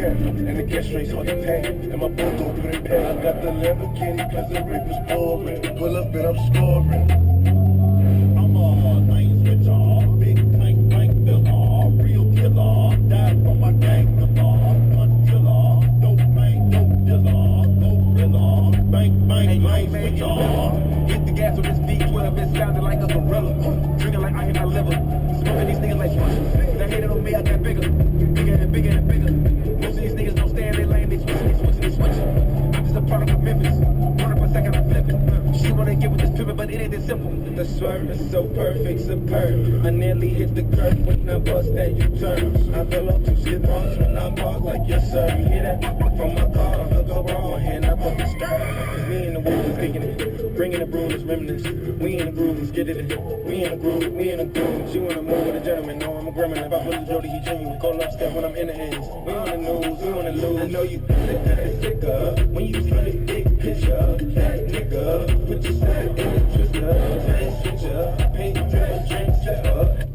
care. And the gas straight hard to pay. And my boat open and pay. I got the Lamborghini cause the rig was pouring. Pull up and I'm scoring. I'm a nice switcher, big tank filler, real killer. Died for my gang killer, gun killer, dope man, dope dealer, gorilla, bang switcher. Hit the gas with this V12, it sounded like a gorilla. Drinking like I hit my liver, smoking these niggas like Swish. They hated on me, I got bigger, bigger and bigger and bigger. Most of these niggas don't stay in their lane, they switching. I'm just a product of Memphis, 100% got flip it. She wanna get with this pivot, but it ain't that simple. The swerve is so perfect, superb. I nearly hit the curve when I bust that U-turn. I fell off 2 skid marks when I park like yes sir. You hear that? From my car, I hook up raw, hand up on the skirt. Me and the wolves kicking it, bringing the broom, it's reminiscence. We in the groove, let's get it in. We in the groove, we in the groove. She wanna move with a gentleman, no I'm a gremlin. If I put the Jody, he genuine. Call up step when I'm in the ends. We on the news, we on the lose. I know you think that it's sicker when you see the big picture. That nigga, put yourself in the twister. Chain switcher, paint drip, drink sipper.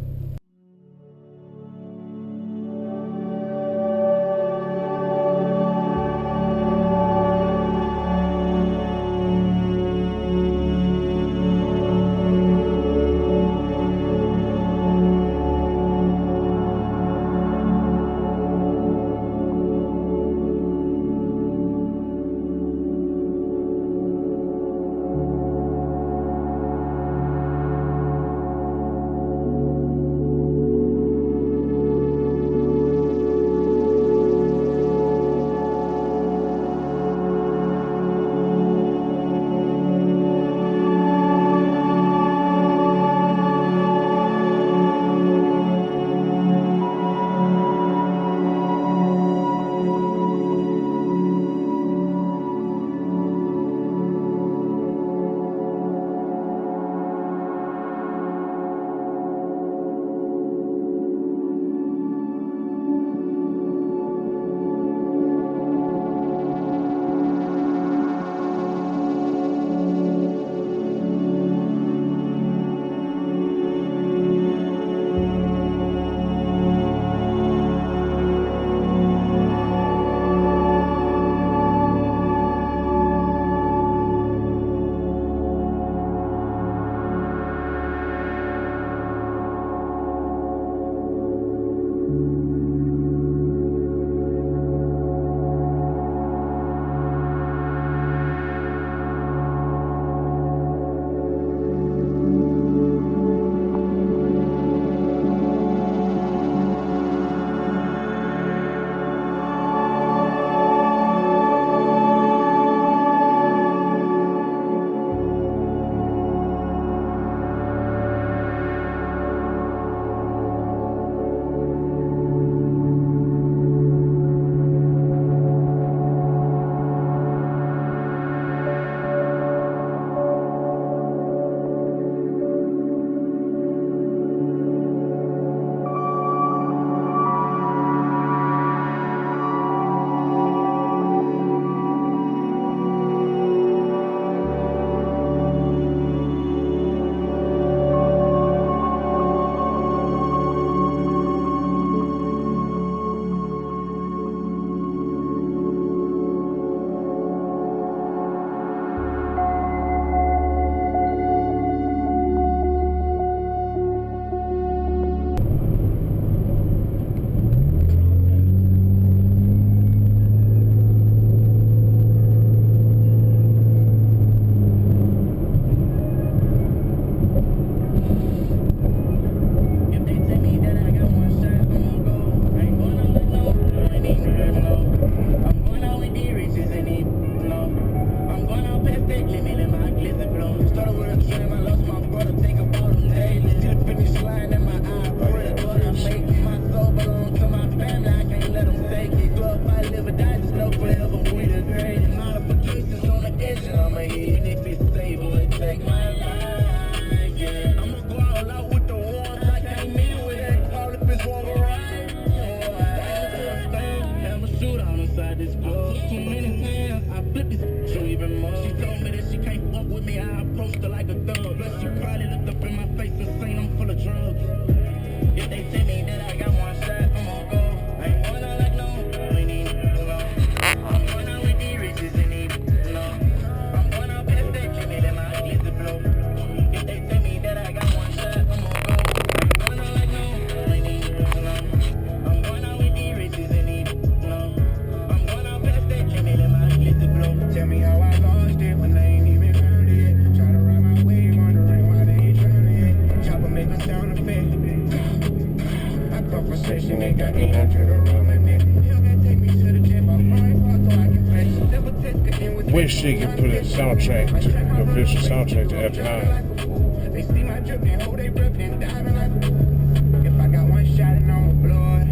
this shit can put a soundtrack, the official soundtrack to F9. They see my drip and hold they breath and dive and if I got one shot and I'ma blow it.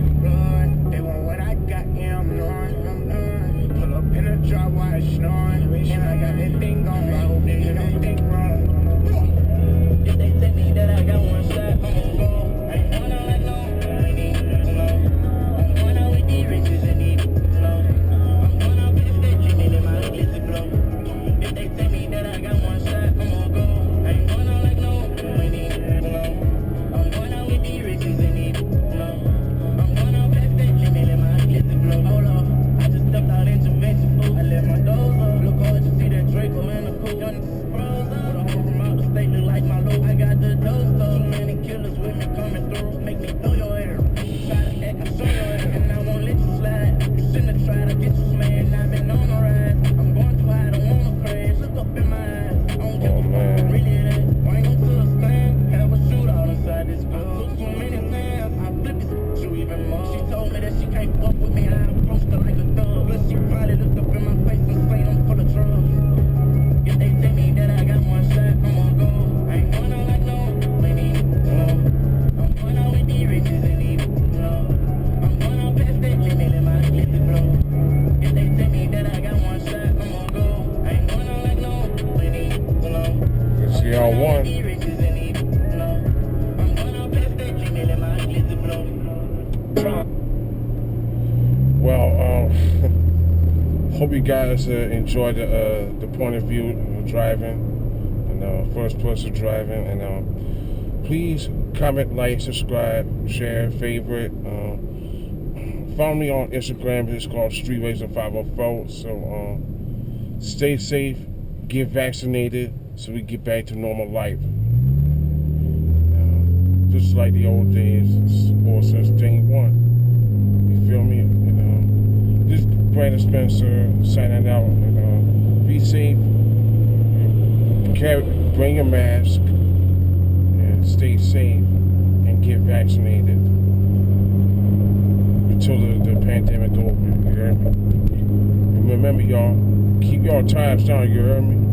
They want what I got, yeah, I'm knowing. Pull up in a drop while it's snoring. And I got that thing going, I hope they don't think wrong. If they tell me that I got one shot, I'ma go. I ain't going out like no, I need no. I'm going out with these riches and need no. I'm going out with the stage, and in my glizzy blow. If they tell me that I got one shot, I'ma go. I ain't going out like no, I need no. I'm going out with these riches and need no. I'm going out with the stage, and in my glizzy blow. Hold up, I just stepped out into Mexico. I left my doors up. Look over to see that Draco and the cool young froze up. With a home from out the state, look like my low. I got the dose up. Too many killers with me coming through. Make me throw your hair. Try to act, I show your ass, and I won't let you slide. You shouldn't have tried to get you smashed. I've been on the rise. I'm going too high, I don't wanna crash. Look up in my eyes. I don't give a fuck, really that. Why ain't no to a stand? Have a shootout inside this club. Too many times, I flip this you even more. She told me that she can't fuck with me. I approached her like a thug. Plus she probably looked up in my face and say I'm full of drugs. If they tell me that I got one shot, I'ma go. I ain't going out like no, I need no. I'm going out with these riches and need no. I'm going out past that limit and my glizzy blow. If they tell me that I got one shot, I'ma go. I ain't going out like no, I need no. See y'all won. These riches and need no. I'm going out past that limit and my glizzy blow. Well, hope you guys enjoyed the point of view of driving and first person driving. And please comment, like, subscribe, share, favorite. Follow me on Instagram. It's called Street Racer 504. So stay safe, get vaccinated, so we get back to normal life. Just like the old days, or since day one. You feel me? This Brandon Spencer signing out. Be safe. Bring your mask and stay safe and get vaccinated until the pandemic over. You heard me? And remember, y'all, keep y'all tires down. You heard me?